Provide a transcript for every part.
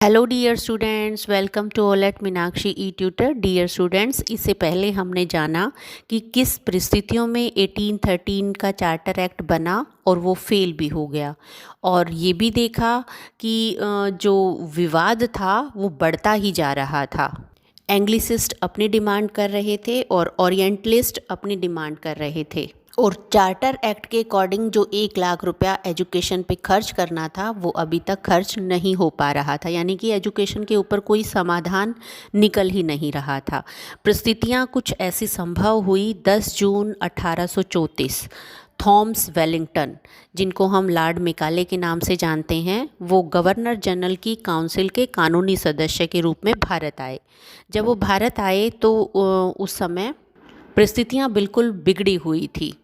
Hello dear students, welcome to all at Meenakshi e tutor. Dear students, इससे पहले हमने जाना कि किस परिस्थितियों में 1813 का चार्टर एक्ट बना और वो फेल भी हो गया, और ये भी देखा कि जो विवाद था वो बढ़ता ही जा रहा था। एंग्लिसिस्ट अपनी डिमांड कर रहे थे और ओरिएंटलिस्ट अपनी डिमांड कर रहे थे, और चार्टर एक्ट के अकॉर्डिंग जो 1 लाख रुपया एजुकेशन पे खर्च करना था वो अभी तक खर्च नहीं हो पा रहा था, यानी कि एजुकेशन के ऊपर कोई समाधान निकल ही नहीं रहा था। परिस्थितियाँ कुछ ऐसी संभव हुई 10 जून 1834। थॉमस वेलिंगटन, जिनको हम लॉर्ड मेकाले के नाम से जानते हैं, वो गवर्नर जनरल की काउंसिल के कानूनी सदस्य के रूप में भारत आए। जब वो भारत आए तो उस समय परिस्थितियाँ बिल्कुल बिगड़ी हुई थी।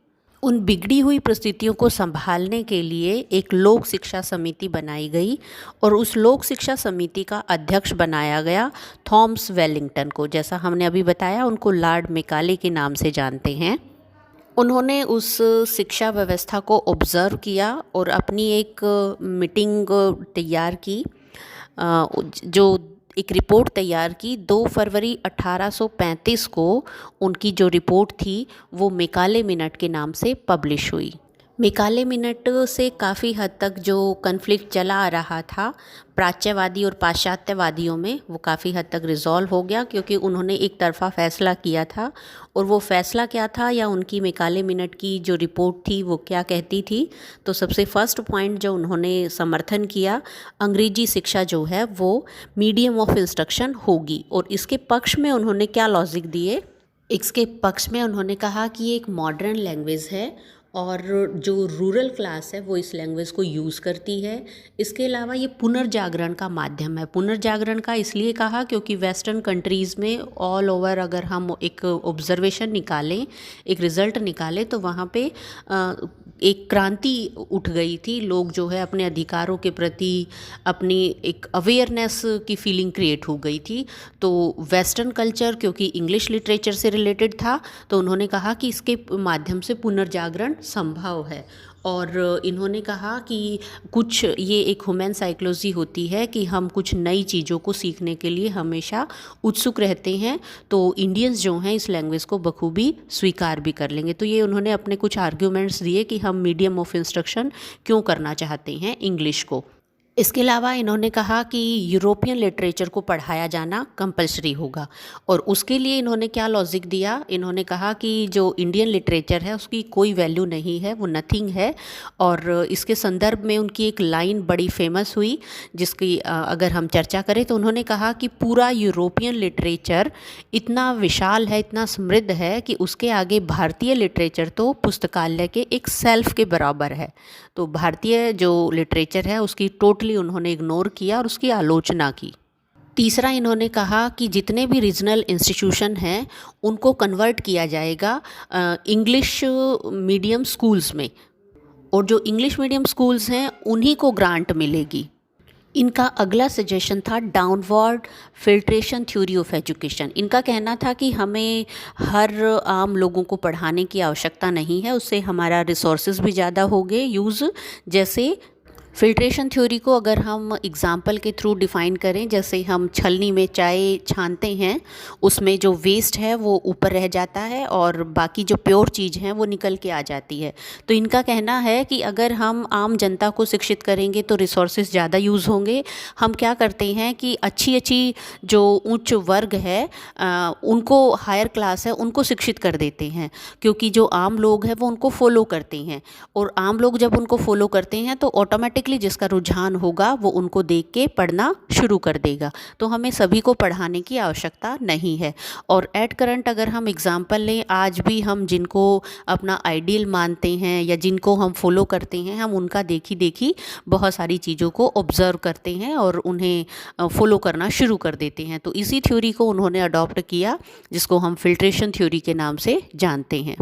उन बिगड़ी हुई परिस्थितियों को संभालने के लिए एक लोक शिक्षा समिति बनाई गई, और उस लोक शिक्षा समिति का अध्यक्ष बनाया गया थॉमस वेलिंगटन को। जैसा हमने अभी बताया, उनको लॉर्ड मेकाले के नाम से जानते हैं। उन्होंने उस शिक्षा व्यवस्था को ऑब्ज़र्व किया और अपनी एक मीटिंग तैयार की, जो एक रिपोर्ट तैयार की। 2 फरवरी 1835 को उनकी जो रिपोर्ट थी वो मेकाले मिनट के नाम से पब्लिश हुई। मेकाले मिनट से काफ़ी हद तक जो कन्फ्लिक्ट चला आ रहा था प्राच्यवादी और पाश्चात्यवादियों में, वो काफ़ी हद तक रिजॉल्व हो गया, क्योंकि उन्होंने एक तरफ़ा फ़ैसला किया था। और वो फ़ैसला क्या था, या उनकी मेकाले मिनट की जो रिपोर्ट थी वो क्या कहती थी, तो सबसे फर्स्ट पॉइंट जो उन्होंने समर्थन किया, अंग्रेजी शिक्षा जो है वो मीडियम ऑफ इंस्ट्रक्शन होगी। और इसके पक्ष में उन्होंने क्या लॉजिक दिए, इसके पक्ष में उन्होंने कहा कि ये एक मॉडर्न लैंग्वेज है और जो रूरल क्लास है वो इस लैंग्वेज को यूज़ करती है। इसके अलावा ये पुनर्जागरण का माध्यम है। पुनर्जागरण का इसलिए कहा क्योंकि वेस्टर्न कंट्रीज़ में ऑल ओवर अगर हम एक ऑब्जर्वेशन निकालें, एक रिज़ल्ट निकालें, तो वहाँ पे एक क्रांति उठ गई थी। लोग जो है अपने अधिकारों के प्रति अपनी एक अवेयरनेस की फीलिंग क्रिएट हो गई थी। तो वेस्टर्न कल्चर क्योंकि इंग्लिश लिटरेचर से रिलेटेड था, तो उन्होंने कहा कि इसके माध्यम से पुनर्जागरण संभव है। और इन्होंने कहा कि कुछ ये एक ह्यूमन साइकोलॉजी होती है कि हम कुछ नई चीज़ों को सीखने के लिए हमेशा उत्सुक रहते हैं, तो इंडियंस जो हैं इस लैंग्वेज को बखूबी स्वीकार भी कर लेंगे। तो ये उन्होंने अपने कुछ आर्ग्यूमेंट्स दिए कि हम मीडियम ऑफ इंस्ट्रक्शन क्यों करना चाहते हैं इंग्लिश को। इसके अलावा इन्होंने कहा कि यूरोपियन लिटरेचर को पढ़ाया जाना कंपलसरी होगा, और उसके लिए इन्होंने क्या लॉजिक दिया, इन्होंने कहा कि जो इंडियन लिटरेचर है उसकी कोई वैल्यू नहीं है, वो नथिंग है। और इसके संदर्भ में उनकी एक लाइन बड़ी फेमस हुई, जिसकी अगर हम चर्चा करें, तो उन्होंने कहा कि पूरा यूरोपियन लिटरेचर इतना विशाल है, इतना समृद्ध है कि उसके आगे भारतीय लिटरेचर तो पुस्तकालय के एक सेल्फ के बराबर है। तो भारतीय जो लिटरेचर है उसकी टोटली उन्होंने इग्नोर किया और उसकी आलोचना की। तीसरा इन्होंने कहा कि जितने भी रीजनल इंस्टीट्यूशन हैं उनको कन्वर्ट किया जाएगा इंग्लिश मीडियम स्कूल्स में, और जो इंग्लिश मीडियम स्कूल्स हैं उन्हीं को ग्रांट मिलेगी। इनका अगला सजेशन था downward filtration theory of education. इनका कहना था कि हमें हर आम लोगों को पढ़ाने की आवश्यकता नहीं है, उससे हमारा रिसोर्सेज भी ज़्यादा हो गए यूज़। जैसे फिल्ट्रेशन थ्योरी को अगर हम एग्जाम्पल के थ्रू डिफ़ाइन करें, जैसे हम छलनी में चाय छानते हैं, उसमें जो वेस्ट है वो ऊपर रह जाता है और बाकी जो प्योर चीज़ है वो निकल के आ जाती है। तो इनका कहना है कि अगर हम आम जनता को शिक्षित करेंगे तो रिसोर्सेज ज़्यादा यूज़ होंगे। हम क्या करते हैं कि अच्छी अच्छी जो उच्च वर्ग है, उनको, हायर क्लास है, उनको शिक्षित कर देते हैं, क्योंकि जो आम लोग हैं वो उनको फॉलो करते हैं, और आम लोग जब उनको फॉलो करते हैं तो ऑटोमेटिकली जिसका रुझान होगा वो उनको देख के पढ़ना शुरू कर देगा। तो हमें सभी को पढ़ाने की आवश्यकता नहीं है। और एट करंट अगर हम एग्जांपल लें, आज भी हम जिनको अपना आइडियल मानते हैं या जिनको हम फॉलो करते हैं, हम उनका देखी देखी बहुत सारी चीज़ों को ऑब्ज़र्व करते हैं और उन्हें फॉलो करना शुरू कर देते हैं। तो इसी थ्योरी को उन्होंने अडॉप्ट किया, जिसको हम फिल्ट्रेशन थ्योरी के नाम से जानते हैं।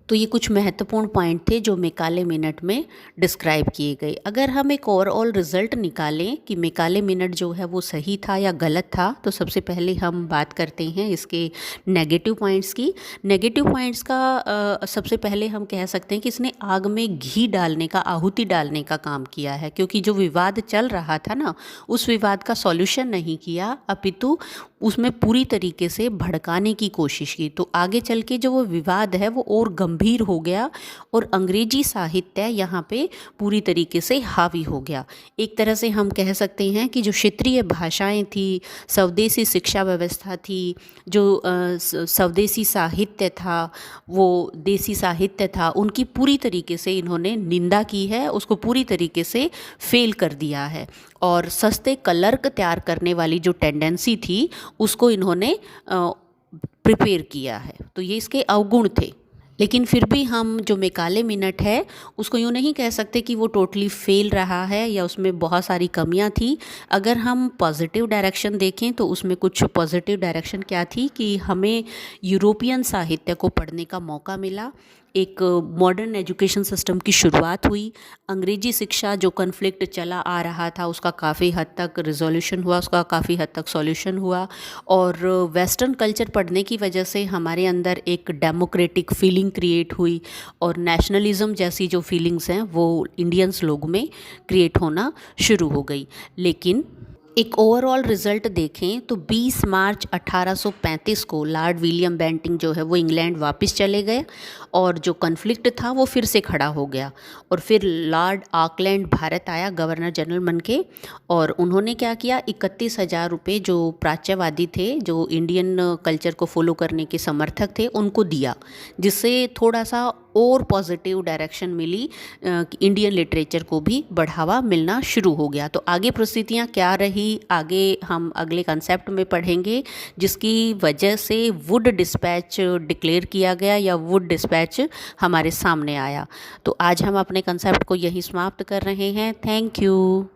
तो ये कुछ महत्वपूर्ण पॉइंट थे जो मैकाले मिनट में डिस्क्राइब किए गए। अगर हम एक ओवरऑल रिज़ल्ट निकालें कि मैकाले मिनट जो है वो सही था या गलत था, तो सबसे पहले हम बात करते हैं इसके नेगेटिव पॉइंट्स की। नेगेटिव पॉइंट्स का सबसे पहले हम कह सकते हैं कि इसने आग में घी डालने का, आहुति डालने का काम किया है, क्योंकि जो विवाद चल रहा था ना, उस विवाद का सॉल्यूशन नहीं किया, अपितु उसमें पूरी तरीके से भड़काने की कोशिश की। तो आगे चल के जो वो विवाद है वो और गंभीर हो गया और अंग्रेजी साहित्य यहाँ पे पूरी तरीके से हावी हो गया। एक तरह से हम कह सकते हैं कि जो क्षेत्रीय भाषाएं थी, स्वदेशी शिक्षा व्यवस्था थी, जो स्वदेशी साहित्य था, वो देसी साहित्य था, उनकी पूरी तरीके से इन्होंने निंदा की है, उसको पूरी तरीके से फेल कर दिया है। और सस्ते क्लर्क तैयार करने वाली जो टेंडेंसी थी उसको इन्होंने प्रिपेयर किया है। तो ये इसके अवगुण थे। लेकिन फिर भी हम जो मैकाले मिनट है उसको यूँ नहीं कह सकते कि वो टोटली फेल रहा है या उसमें बहुत सारी कमियां थी। अगर हम पॉजिटिव डायरेक्शन देखें तो उसमें कुछ पॉजिटिव डायरेक्शन क्या थी कि हमें यूरोपियन साहित्य को पढ़ने का मौका मिला, एक मॉडर्न एजुकेशन सिस्टम की शुरुआत हुई, अंग्रेजी शिक्षा जो कन्फ्लिक्ट चला आ रहा था उसका काफ़ी हद तक रिजोल्यूशन हुआ, उसका काफ़ी हद तक सॉल्यूशन हुआ, और वेस्टर्न कल्चर पढ़ने की वजह से हमारे अंदर एक डेमोक्रेटिक फीलिंग क्रिएट हुई और नेशनलिज्म जैसी जो फीलिंग्स हैं वो इंडियंस लोगों में क्रिएट होना शुरू हो गई। लेकिन एक ओवरऑल रिज़ल्ट देखें तो 20 मार्च 1835 को लॉर्ड विलियम बेंटिंक जो है वो इंग्लैंड वापस चले गए और जो कन्फ्लिक्ट था वो फिर से खड़ा हो गया। और फिर लॉर्ड ऑकलैंड भारत आया गवर्नर जनरल बन के, और उन्होंने क्या किया, 31,000 रुपये जो प्राच्यवादी थे, जो इंडियन कल्चर को फॉलो करने के समर्थक थे, उनको दिया, जिससे थोड़ा सा और पॉजिटिव डायरेक्शन मिली, इंडियन लिटरेचर को भी बढ़ावा मिलना शुरू हो गया। तो आगे परिस्थितियाँ क्या रही आगे हम अगले कंसेप्ट में पढ़ेंगे, जिसकी वजह से वुड डिस्पैच डिक्लेयर किया गया या वुड डिस्पैच हमारे सामने आया। तो आज हम अपने कंसेप्ट को यही समाप्त कर रहे हैं। Thank you.